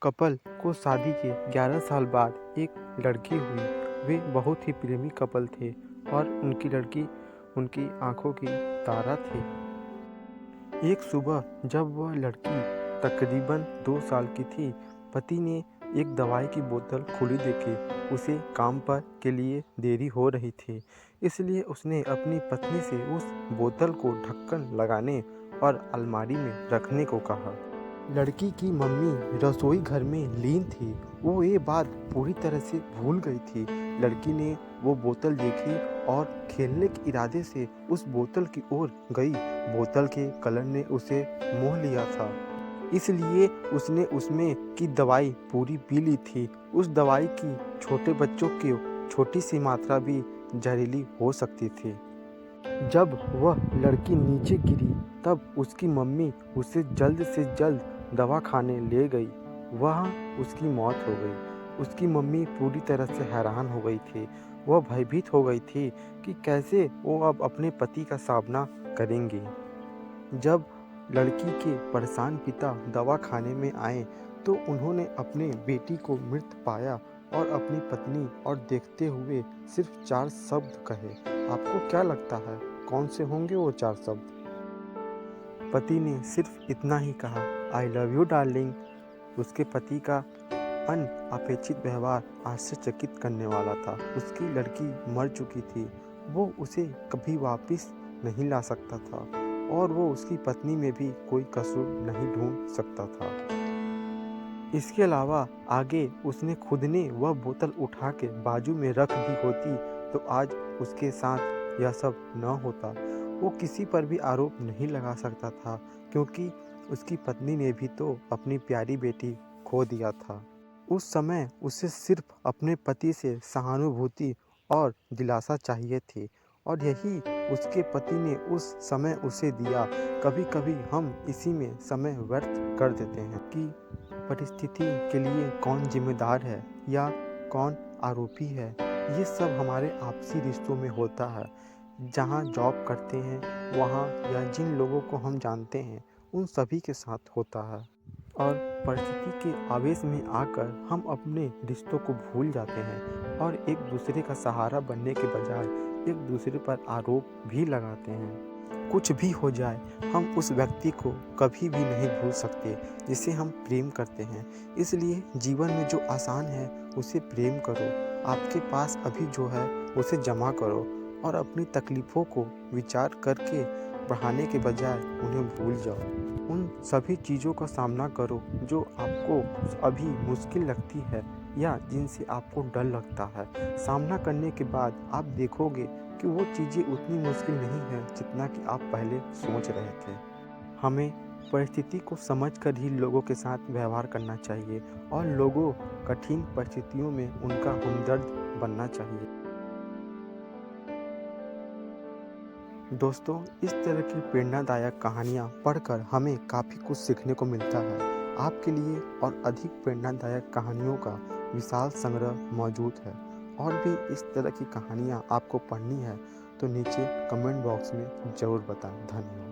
Couple को शादी के 11 साल बाद एक लड़की हुई। वे बहुत ही प्रेमी कपल थे और उनकी लड़की उनकी आंखों की तारा थी। एक सुबह जब वह लड़की तकरीबन 2 साल की थी, पति ने एक दवाई की बोतल खुली देखी। उसे काम पर के लिए देरी हो रही थी, इसलिए उसने अपनी पत्नी से उस बोतल को ढक्कन लगाने और अलमारी में रखने को कहा। लड़की की मम्मी रसोई घर में लीन थी। वो ये बात पूरी तरह से भूल गई थी। लड़की ने वो बोतल देखी और खेलने के इरादे से उस बोतल की ओर गई। बोतल के कलर ने उसे मोह लिया था, इसलिए उसने उसमें की दवाई पूरी पी ली थी। उस दवाई की छोटे बच्चों की छोटी सी मात्रा भी जहरीली हो सकती थी। जब वह लड़की नीचे गिरी तब उसकी मम्मी उसे जल्द से जल्द दवा खाने ले गई। वहाँ उसकी मौत हो गई। उसकी मम्मी पूरी तरह से हैरान हो गई थी। वह भयभीत हो गई थी कि कैसे वो अब अपने पति का सामना करेंगी। जब लड़की के परेशान पिता दवा खाने में आए तो उन्होंने अपने बेटी को मृत पाया और अपनी पत्नी और देखते हुए सिर्फ 4 शब्द कहे। आपको क्या लगता है कौन से होंगे वो 4 शब्द? पति ने सिर्फ इतना ही कहा, आई लव यू डार्लिंग। उसके पति का अनअपेक्षित व्यवहार आश्चर्यचकित करने वाला था। उसकी लड़की मर चुकी थी, वो उसे कभी वापस नहीं ला सकता था और वो उसकी पत्नी में भी कोई कसूर नहीं ढूंढ सकता था। इसके अलावा आगे उसने खुद ने वह बोतल उठा के बाजू में रख दी होती तो आज उसके साथ यह सब न होता। वो किसी पर भी आरोप नहीं लगा सकता था क्योंकि उसकी पत्नी ने भी तो अपनी प्यारी बेटी खो दिया था। उस समय उसे सिर्फ अपने पति से सहानुभूति और दिलासा चाहिए थी और यही उसके पति ने उस समय उसे दिया। कभी कभी हम इसी में समय व्यर्थ कर देते हैं कि परिस्थिति के लिए कौन जिम्मेदार है या कौन आरोपी है। ये सब हमारे आपसी रिश्तों में होता है। जहाँ जॉब करते हैं वहाँ या जिन लोगों को हम जानते हैं उन सभी के साथ होता है और परिस्थिति के आवेश में आकर हम अपने रिश्तों को भूल जाते हैं और एक दूसरे का सहारा बनने के बजाय एक दूसरे पर आरोप भी लगाते हैं। कुछ भी हो जाए हम उस व्यक्ति को कभी भी नहीं भूल सकते जिसे हम प्रेम करते हैं। इसलिए जीवन में जो आसान है उसे प्रेम करो। आपके पास अभी जो है उसे जमा करो और अपनी तकलीफ़ों को विचार करके बढ़ाने के बजाय उन्हें भूल जाओ। उन सभी चीज़ों का सामना करो जो आपको अभी मुश्किल लगती है या जिनसे आपको डर लगता है। सामना करने के बाद आप देखोगे कि वो चीज़ें उतनी मुश्किल नहीं हैं जितना कि आप पहले सोच रहे थे। हमें परिस्थिति को समझकर ही लोगों के साथ व्यवहार करना चाहिए और लोगों कठिन परिस्थितियों में उनका हमदर्द बनना चाहिए। दोस्तों, इस तरह की प्रेरणादायक कहानियाँ पढ़कर हमें काफ़ी कुछ सीखने को मिलता है। आपके लिए और अधिक प्रेरणादायक कहानियों का विशाल संग्रह मौजूद है और भी इस तरह की कहानियाँ आपको पढ़नी है तो नीचे कमेंट बॉक्स में ज़रूर बताएं। धन्यवाद।